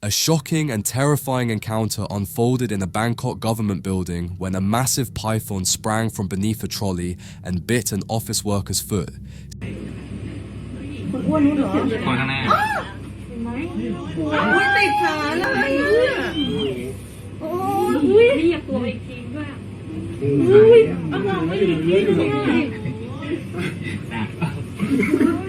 A shocking and terrifying encounter unfolded in a Bangkok government building when a massive python sprang from beneath a trolley and bit an office worker's foot.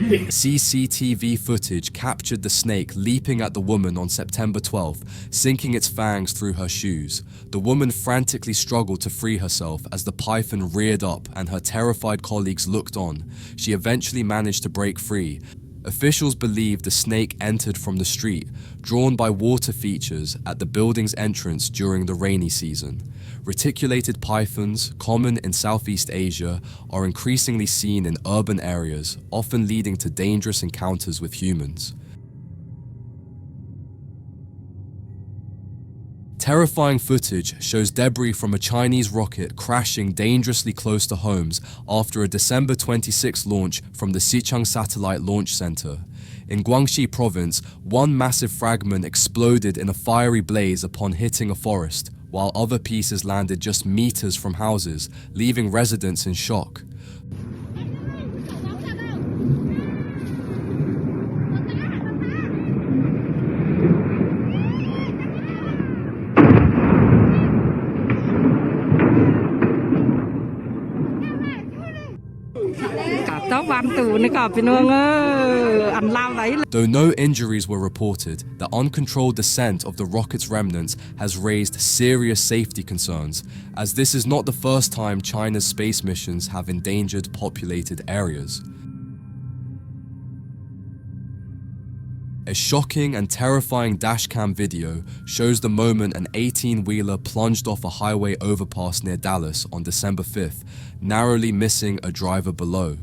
CCTV footage captured the snake leaping at the woman on September 12th, sinking its fangs through her shoes. The woman frantically struggled to free herself as the python reared up and her terrified colleagues looked on. She eventually managed to break free. Officials believe the snake entered from the street, drawn by water features at the building's entrance during the rainy season. Reticulated pythons, common in Southeast Asia, are increasingly seen in urban areas, often leading to dangerous encounters with humans. Terrifying footage shows debris from a Chinese rocket crashing dangerously close to homes after a December 26 launch from the Xichang Satellite Launch Center. In Guangxi province, one massive fragment exploded in a fiery blaze upon hitting a forest, while other pieces landed just meters from houses, leaving residents in shock. Though no injuries were reported, the uncontrolled descent of the rocket's remnants has raised serious safety concerns, as this is not the first time China's space missions have endangered populated areas. A shocking and terrifying dashcam video shows the moment an 18-wheeler plunged off a highway overpass near Dallas on December 5th, narrowly missing a driver below.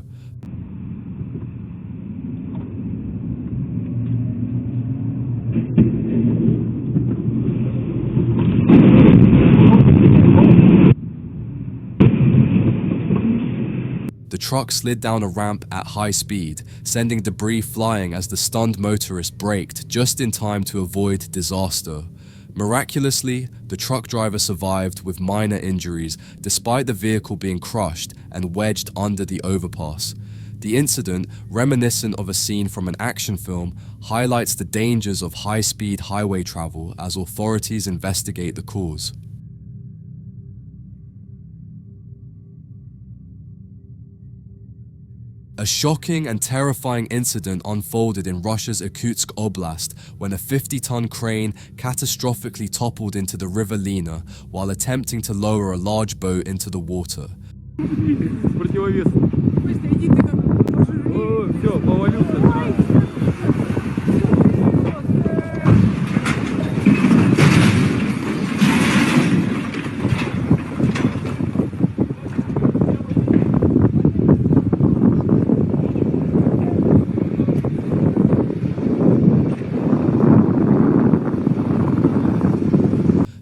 The truck slid down a ramp at high speed, sending debris flying as the stunned motorist braked just in time to avoid disaster. Miraculously, the truck driver survived with minor injuries despite the vehicle being crushed and wedged under the overpass. The incident, reminiscent of a scene from an action film, highlights the dangers of high-speed highway travel as authorities investigate the cause. A shocking and terrifying incident unfolded in Russia's Irkutsk Oblast when a 50-ton crane catastrophically toppled into the river Lena while attempting to lower a large boat into the water.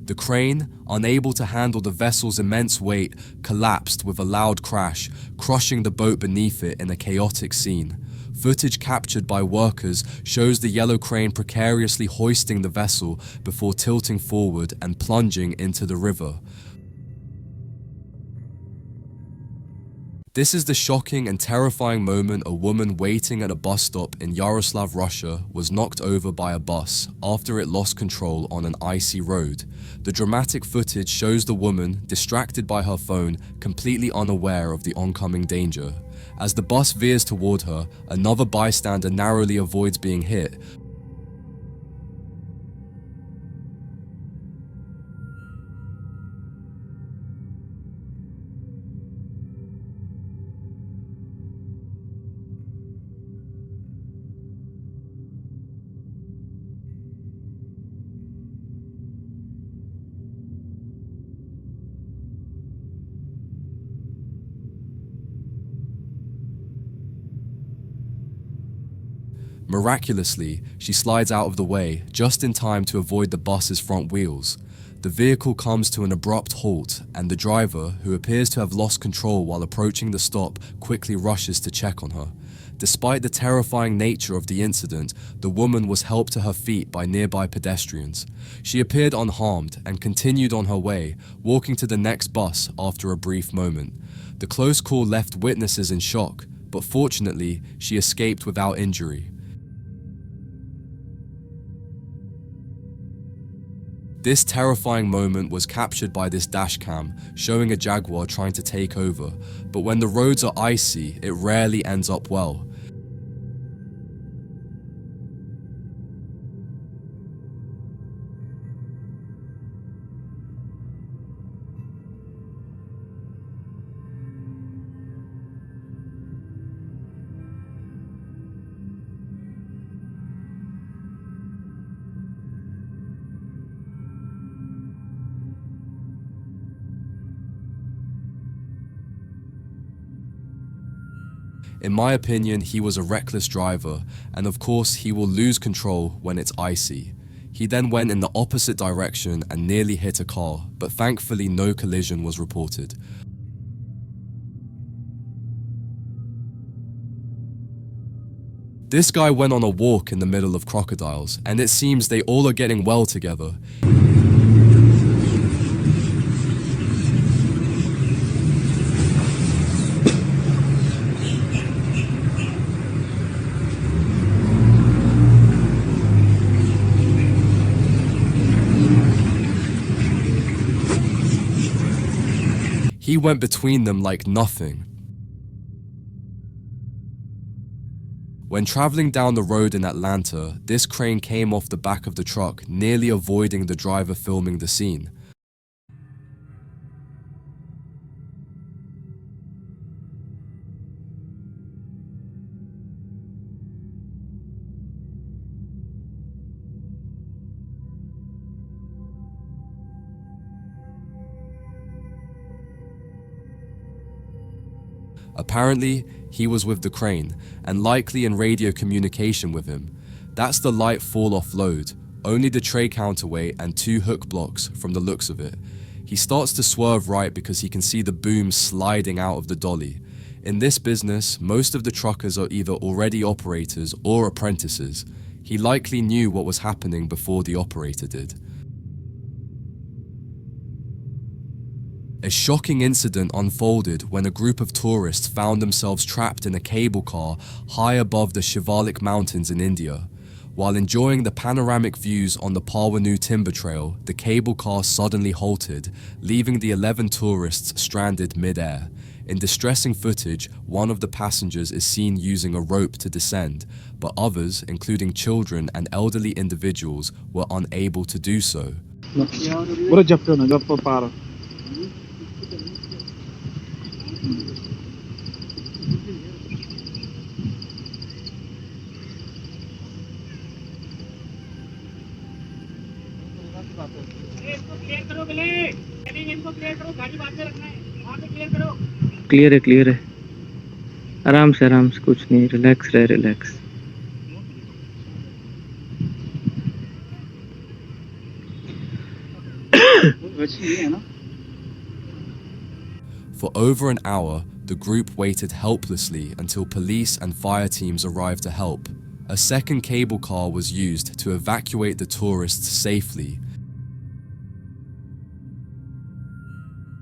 The crane, unable to handle the vessel's immense weight, collapsed with a loud crash, crushing the boat beneath it in a chaotic scene. Footage captured by workers shows the yellow crane precariously hoisting the vessel before tilting forward and plunging into the river. This is the shocking and terrifying moment a woman waiting at a bus stop in Yaroslav, Russia, was knocked over by a bus after it lost control on an icy road. The dramatic footage shows the woman, distracted by her phone, completely unaware of the oncoming danger. As the bus veers toward her, another bystander narrowly avoids being hit. Miraculously, she slides out of the way just in time to avoid the bus's front wheels. The vehicle comes to an abrupt halt, and the driver, who appears to have lost control while approaching the stop, quickly rushes to check on her. Despite the terrifying nature of the incident, the woman was helped to her feet by nearby pedestrians. She appeared unharmed and continued on her way, walking to the next bus after a brief moment. The close call left witnesses in shock, but fortunately, she escaped without injury. This terrifying moment was captured by this dashcam, showing a Jaguar trying to take over, but when the roads are icy, it rarely ends up well. In my opinion, he was a reckless driver, and of course he will lose control when it's icy. He then went in the opposite direction and nearly hit a car, but thankfully no collision was reported. This guy went on a walk in the middle of crocodiles, and it seems they all are getting well together. He went between them like nothing. When traveling down the road in Atlanta, this crane came off the back of the truck, nearly avoiding the driver filming the scene. Apparently, he was with the crane, and likely in radio communication with him. That's the light fall-off load, only the tray counterweight and 2 hook blocks from the looks of it. He starts to swerve right because he can see the boom sliding out of the dolly. In this business, most of the truckers are either already operators or apprentices. He likely knew what was happening before the operator did. A shocking incident unfolded when a group of tourists found themselves trapped in a cable car high above the Shivalik Mountains in India. While enjoying the panoramic views on the Parwanu Timber Trail, the cable car suddenly halted, leaving the 11 tourists stranded mid-air. In distressing footage, one of the passengers is seen using a rope to descend, but others, including children and elderly individuals, were unable to do so. Clear है आराम से कुछ नहीं relax For over an hour, the group waited helplessly until police and fire teams arrived to help. A second cable car was used to evacuate the tourists safely.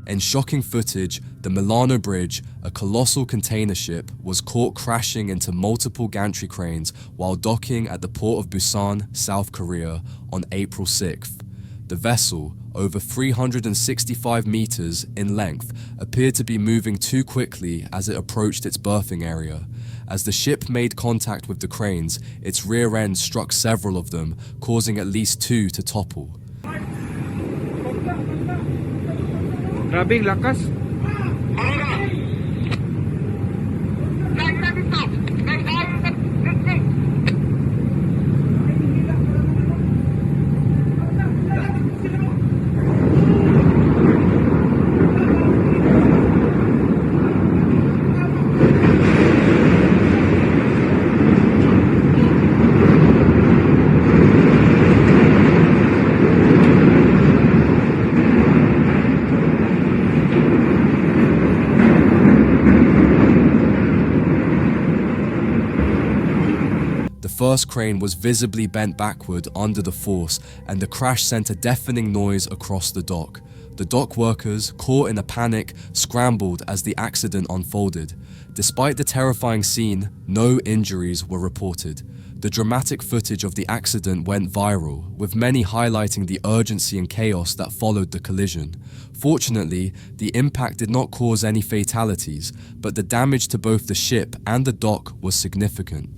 In shocking footage, the Milano Bridge, a colossal container ship, was caught crashing into multiple gantry cranes while docking at the port of Busan, South Korea, on April 6th. The vessel, over 365 meters in length, appeared to be moving too quickly as it approached its berthing area. As the ship made contact with the cranes, its rear end struck several of them, causing at least 2 to topple. Grabing lakas. first crane was visibly bent backward under the force, and the crash sent a deafening noise across the dock. The dock workers, caught in a panic, scrambled as the accident unfolded. Despite the terrifying scene, no injuries were reported. The dramatic footage of the accident went viral, with many highlighting the urgency and chaos that followed the collision. Fortunately, the impact did not cause any fatalities, but the damage to both the ship and the dock was significant.